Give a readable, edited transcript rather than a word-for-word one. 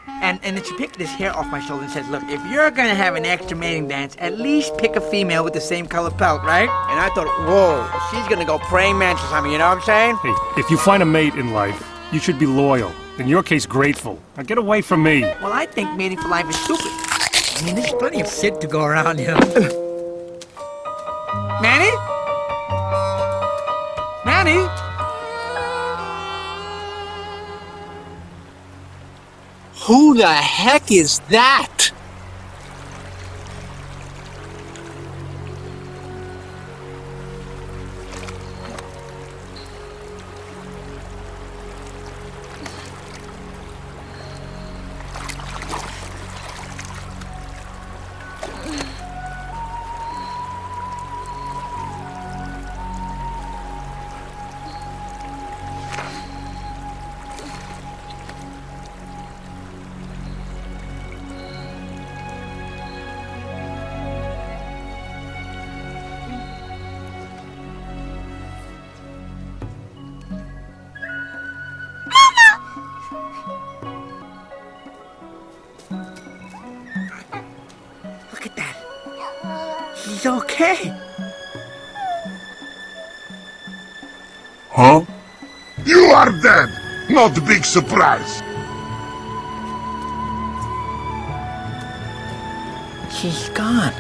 And then she picked this hair off my shoulder and says, look, if you're gonna have an extra mating dance, at least pick a female with the same color pelt, right? And I thought, whoa, she's gonna go praying mantis on me, you know what I'm saying? Hey, if you find a mate in life, you should be loyal. In your case, grateful. Now get away from me. Well, I think mating for life is stupid. I mean, there's plenty of shit to go around, you know. Manny? Manny? Who the heck is that? Look at that. He's okay. Huh? You are dead! Not a big surprise! She's gone.